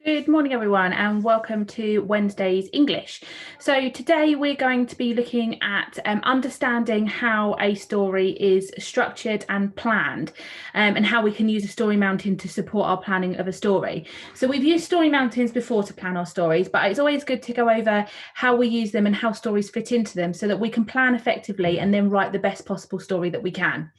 Good morning, everyone, and welcome to Wednesday's English. So today we're going to be looking at understanding how a story is structured and planned, and how we can use a story mountain to support our planning of a story. So we've used story mountains before to plan our stories, but it's always good to go over how we use them and how stories fit into them so that we can plan effectively and then write the best possible story that we can.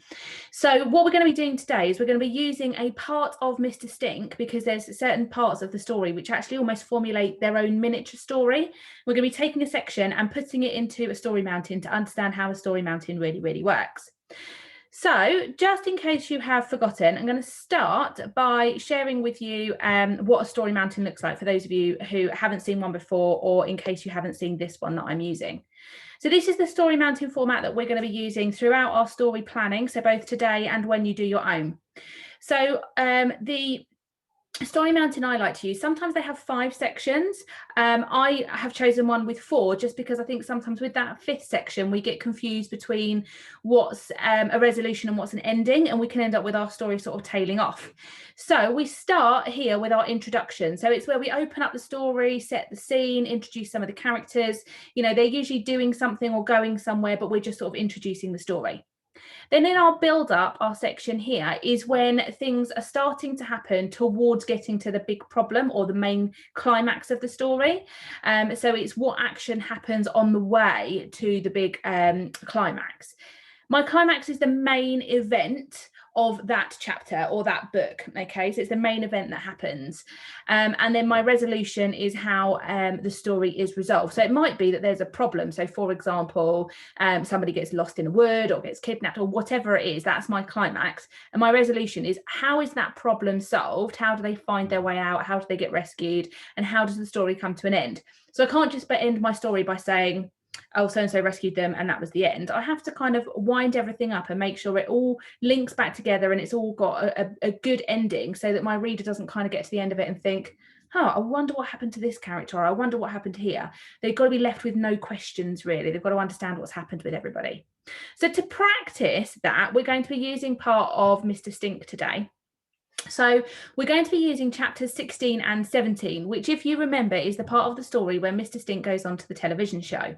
So what we're going to be doing today is we're going to be using a part of Mr. Stink, because there's certain parts of the story which actually almost formulate their own miniature story. We're going to be taking a section and putting it into a story mountain to understand how a story mountain really works. So just in case you have forgotten, I'm going to start by sharing with you what a story mountain looks like for those of you who haven't seen one before, or in case you haven't seen this one that I'm using. So this is the story mountain format that we're going to be using throughout our story planning, so both today and when you do your own. So the story mountain I like to use, sometimes they have 5 sections. I have chosen one with 4 just because I think sometimes with that 5th section we get confused between what's a resolution and what's an ending, and we can end up with our story sort of tailing off. So we start here with our introduction. So it's where we open up the story, set the scene, introduce some of the characters. You know, they're usually doing something or going somewhere, but we're just sort of introducing the story. Then in our build up, our section here is when things are starting to happen towards getting to the big problem or the main climax of the story. So it's what action happens on the way to the big climax. My climax is the main event of that chapter or that book. Okay, so it's the main event that happens. And then my resolution is how the story is resolved. So it might be that there's a problem. So for example, somebody gets lost in a wood or gets kidnapped or whatever it is, that's my climax. And my resolution is, how is that problem solved? How do they find their way out? How do they get rescued? And how does the story come to an end? So I can't just end my story by saying, oh, so-and-so rescued them and that was the end. I have to kind of wind everything up and make sure it all links back together and it's all got a good ending, so that my reader doesn't kind of get to the end of it and think, oh, I wonder what happened to this character, or I wonder what happened here. They've got to be left with no questions, really. They've got to understand what's happened with everybody. So to practice that, we're going to be using part of Mr. Stink today. So we're going to be using chapters 16 and 17, which, if you remember, is the part of the story where Mr. Stink goes on to the television show.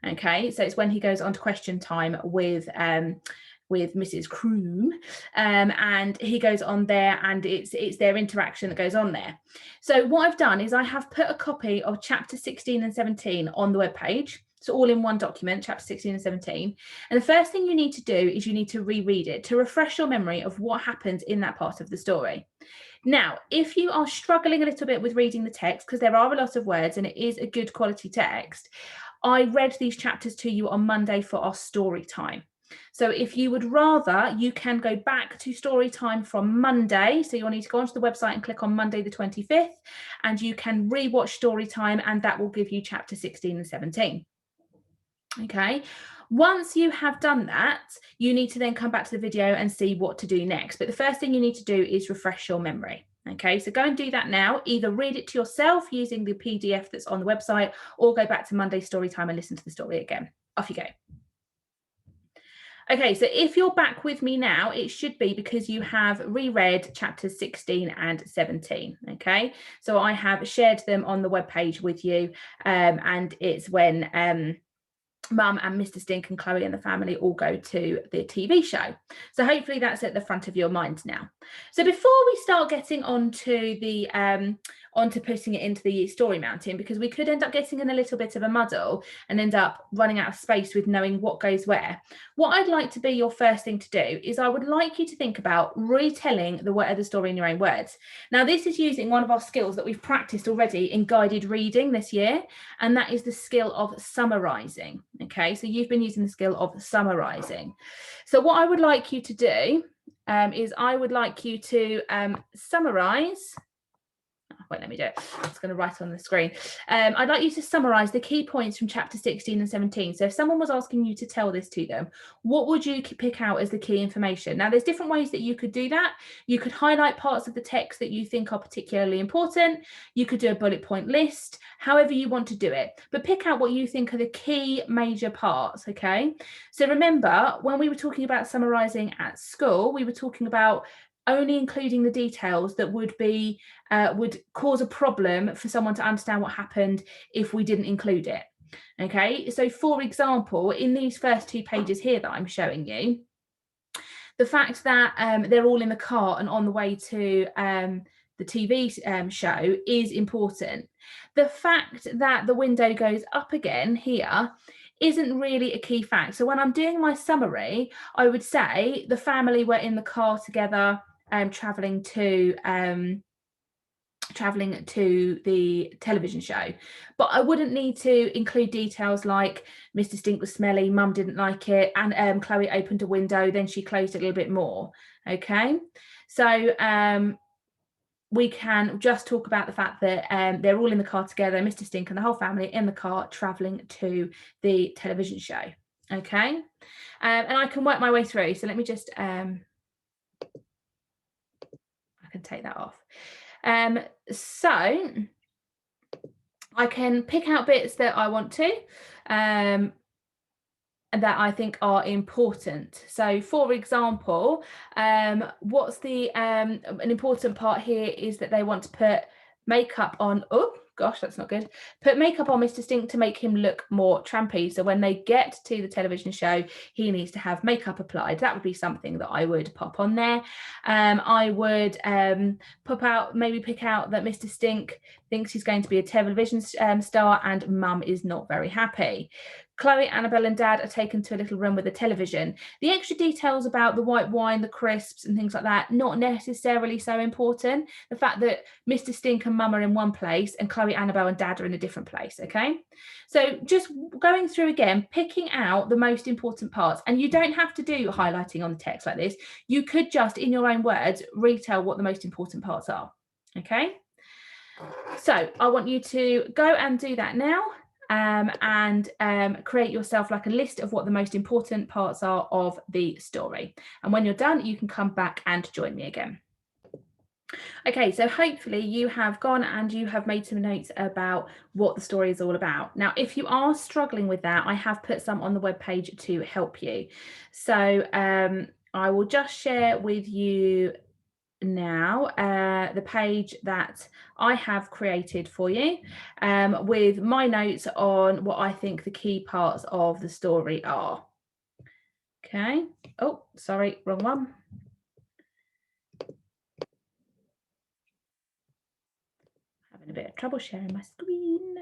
Okay, so it's when he goes on to Question Time with Mrs. Croom, and he goes on there, and it's their interaction that goes on there. So what I've done is I have put a copy of chapter 16 and 17 on the webpage. So all in one document, chapter 16 and 17. And the first thing you need to do is you need to reread it to refresh your memory of what happens in that part of the story. Now, if you are struggling a little bit with reading the text, because there are a lot of words and it is a good quality text, I read these chapters to you on Monday for our story time. So if you would rather, you can go back to story time from Monday. So you'll need to go onto the website and click on Monday the 25th, and you can rewatch story time, and that will give you chapter 16 and 17. Okay, once you have done that, you need to then come back to the video and see what to do next. But the first thing you need to do is refresh your memory. Okay, so go and do that now. Either read it to yourself using the PDF that's on the website, or go back to Monday story time and listen to the story again. Off you go. Okay, so if you're back with me now, it should be because you have reread chapters 16 and 17. Okay, so I have shared them on the webpage with you, and it's when Mum and Mr. Stink and Chloe and the family all go to the TV show. So hopefully that's at the front of your mind now. So before we start getting onto the onto putting it into the story mountain, because we could end up getting in a little bit of a muddle and end up running out of space with knowing what goes where, what I'd like to be your first thing to do is I would like you to think about retelling the story in your own words. Now, this is using one of our skills that we've practiced already in guided reading this year, and that is the skill of summarizing. Okay, so you've been using the skill of summarizing. So what I would like you to do is I would like you to summarize. Wait, let me do it. I'm just going to write on the screen. I'd like you to summarize the key points from chapter 16 and 17. So if someone was asking you to tell this to them, what would you pick out as the key information? Now, there's different ways that you could do that. You could highlight parts of the text that you think are particularly important. You could do a bullet point list, however you want to do it. But pick out what you think are the key major parts, okay? So remember, when we were talking about summarizing at school, we were talking about only including the details that would cause a problem for someone to understand what happened if we didn't include it. Okay, so for example, in these first 2 pages here that I'm showing you, the fact that they're all in the car and on the way to the TV show is important. The fact that the window goes up again here isn't really a key fact. So when I'm doing my summary, I would say the family were in the car together, traveling to the television show, but I wouldn't need to include details like Mr. Stink was smelly, mum didn't like it, and Chloe opened a window, then she closed it a little bit more. Okay, so we can just talk about the fact that they're all in the car together, Mr. Stink and the whole family in the car traveling to the television show. Okay, and I can work my way through, so let me just I can take that off. So I can pick out bits that I want to and that I think are important. So for example, what's the an important part here is that they want to put makeup on. Oh gosh, that's not good. Put makeup on Mr. Stink to make him look more trampy. So when they get to the television show, he needs to have makeup applied. That would be something that I would pop on there. I would maybe pick out that Mr. Stink thinks he's going to be a television star and mum is not very happy. Chloe, Annabelle and Dad are taken to a little room with a television. The extra details about the white wine, the crisps and things like that, not necessarily so important. The fact that Mr. Stink and Mum are in one place and Chloe, Annabelle and Dad are in a different place, okay? So just going through again, picking out the most important parts. And you don't have to do highlighting on the text like this. You could just, in your own words, retell what the most important parts are, okay? So I want you to go and do that now. And create yourself like a list of what the most important parts are of the story. And when you're done, you can come back and join me again. Okay, so hopefully you have gone and you have made some notes about what the story is all about. Now, if you are struggling with that, I have put some on the webpage to help you. So I will just share with you now the page that I have created for you with my notes on what I think the key parts of the story are. Okay. Oh, sorry, wrong one. Having a bit of trouble sharing my screen.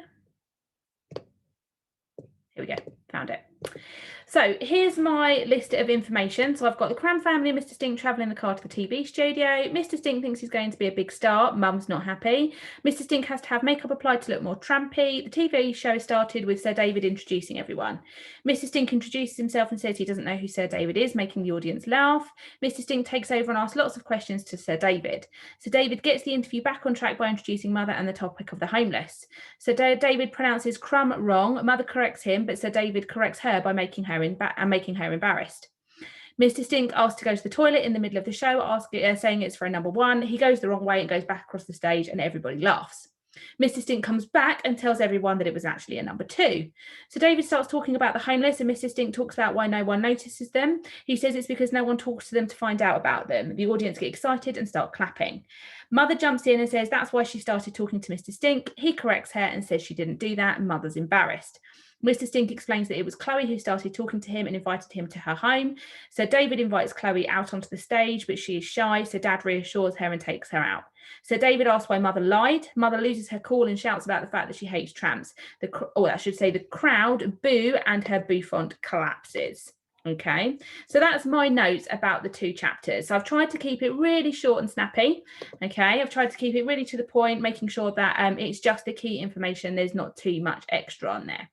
Here we go, found it. So here's my list of information. So I've got the Cram family and Mr. Stink travelling in the car to the TV studio. Mr. Stink thinks he's going to be a big star. Mum's not happy. Mr. Stink has to have makeup applied to look more trampy. The TV show started with Sir David introducing everyone. Mr. Stink introduces himself and says he doesn't know who Sir David is, making the audience laugh. Mr. Stink takes over and asks lots of questions to Sir David. Sir David gets the interview back on track by introducing Mother and the topic of the homeless. Sir David pronounces crumb wrong. Mother corrects him, but Sir David corrects her by making her embarrassed. Mr. Stink asks to go to the toilet in the middle of the show, saying it's for a number 1. He goes the wrong way and goes back across the stage and everybody laughs. Mr. Stink comes back and tells everyone that it was actually a number 2. So David starts talking about the homeless and Mr. Stink talks about why no one notices them. He says it's because no one talks to them to find out about them. The audience get excited and start clapping. Mother jumps in and says that's why she started talking to Mr. Stink. He corrects her and says she didn't do that, and Mother's embarrassed. Mr. Stink explains that it was Chloe who started talking to him and invited him to her home. So David invites Chloe out onto the stage, but she is shy, so Dad reassures her and takes her out. So David asks why Mother lied. Mother loses her cool and shouts about the fact that she hates tramps. The crowd boo and her bouffant collapses. Okay, so that's my notes about the 2 chapters. So I've tried to keep it really short and snappy. Okay, I've tried to keep it really to the point, making sure that it's just the key information. There's not too much extra on there.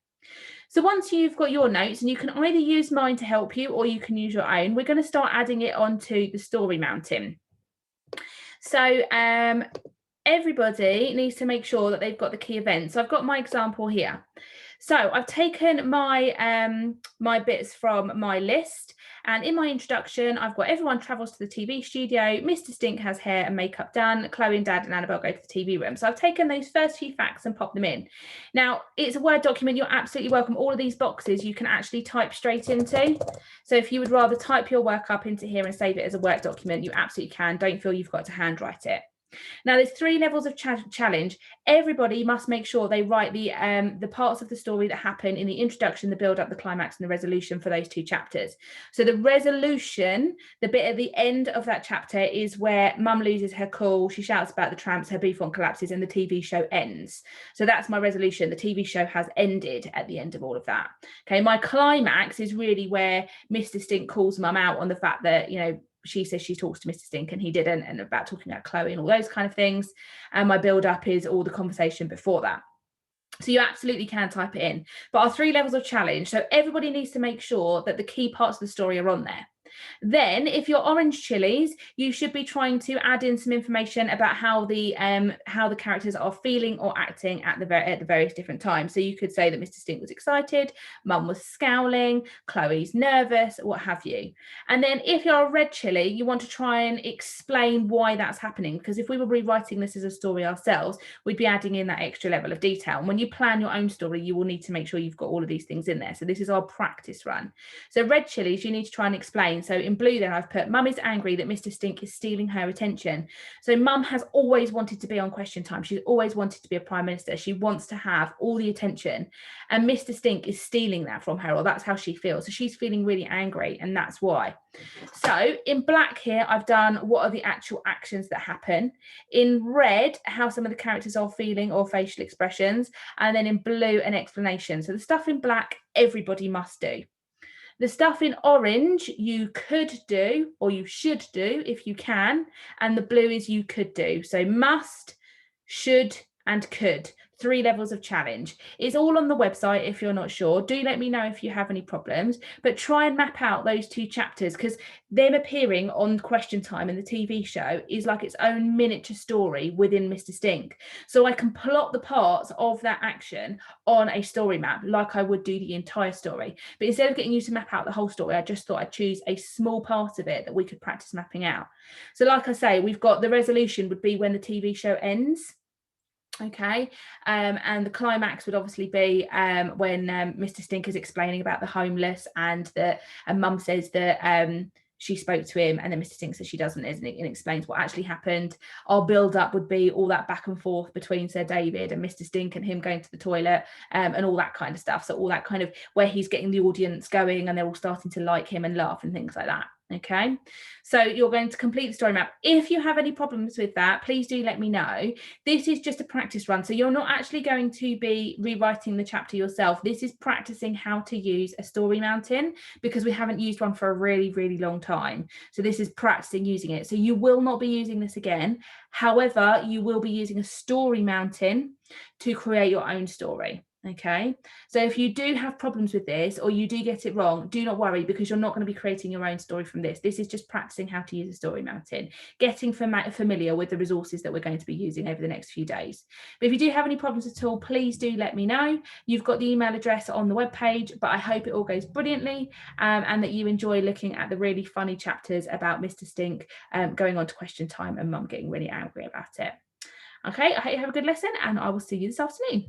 So once you've got your notes, and you can either use mine to help you or you can use your own, we're going to start adding it onto the story mountain. So everybody needs to make sure that they've got the key events. So I've got my example here. So I've taken my my bits from my list, and in my introduction, I've got everyone travels to the TV studio. Mr. Stink has hair and makeup done. Chloe and Dad and Annabelle go to the TV room. So I've taken those first few facts and popped them in. Now, it's a Word document. You're absolutely welcome. All of these boxes you can actually type straight into. So if you would rather type your work up into here and save it as a Word document, you absolutely can. Don't feel you've got to handwrite it. Now, there's 3 levels of challenge. Everybody must make sure they write the parts of the story that happen in the introduction, the build-up, the climax, and the resolution for those 2 chapters. So the resolution, the bit at the end of that chapter, is where Mum loses her cool, she shouts about the tramps, her bouffant collapses, and the TV show ends. So that's my resolution. The TV show has ended at the end of all of that. Okay, my climax is really where Mr. Stink calls Mum out on the fact that, you know, she says she talks to Mr. Stink and he didn't, and about talking about Chloe and all those kind of things. And my build up is all the conversation before that. So you absolutely can type it in. But our 3 levels of challenge. So everybody needs to make sure that the key parts of the story are on there. Then, if you're Orange Chillies, you should be trying to add in some information about how the characters are feeling or acting at the various different times. So you could say that Mr. Stink was excited, Mum was scowling, Chloe's nervous, what have you. And then, if you're a Red Chilli, you want to try and explain why that's happening. Because if we were rewriting this as a story ourselves, we'd be adding in that extra level of detail. And when you plan your own story, you will need to make sure you've got all of these things in there. So this is our practice run. So Red Chillies, you need to try and explain. So in blue then I've put, Mum is angry that Mr. Stink is stealing her attention. So Mum has always wanted to be on Question Time. She's always wanted to be a Prime Minister. She wants to have all the attention. And Mr. Stink is stealing that from her, or that's how she feels. So she's feeling really angry, and that's why. So in black here, I've done what are the actual actions that happen. In red, how some of the characters are feeling or facial expressions. And then in blue, an explanation. So the stuff in black, everybody must do. The stuff in orange you could do, or you should do if you can, and the blue is you could do. So must, should, and could. 3 levels of challenge. It's all on the website if you're not sure. Do let me know if you have any problems, but try and map out those 2 chapters, because them appearing on Question Time in the TV show is like its own miniature story within Mr. Stink. So I can plot the parts of that action on a story map like I would do the entire story. But instead of getting you to map out the whole story, I just thought I'd choose a small part of it that we could practice mapping out. So like I say, we've got the resolution would be when the TV show ends. Okay, and the climax would obviously be when Mr. Stink is explaining about the homeless, and Mum says that she spoke to him, and then Mr. Stink says she doesn't, isn't it, and explains what actually happened. Our build up would be all that back and forth between Sir David and Mr. Stink and him going to the toilet and all that kind of stuff. So all that kind of where he's getting the audience going and they're all starting to like him and laugh and things like that. Okay, so you're going to complete the story map. If you have any problems with that, please do let me know. This is just a practice run, so you're not actually going to be rewriting the chapter yourself. This is practicing how to use a story mountain, because we haven't used one for a really, really long time. So this is practicing using it. So you will not be using this again. However, you will be using a story mountain to create your own story. Okay, so if you do have problems with this, or you do get it wrong, do not worry, because you're not going to be creating your own story from this. This is just practicing how to use a story mountain, getting familiar with the resources that we're going to be using over the next few days. But if you do have any problems at all, please do let me know. You've got the email address on the webpage, but I hope it all goes brilliantly and that you enjoy looking at the really funny chapters about Mr. Stink going on to Question Time and Mum getting really angry about it. Okay, I hope you have a good lesson, and I will see you this afternoon.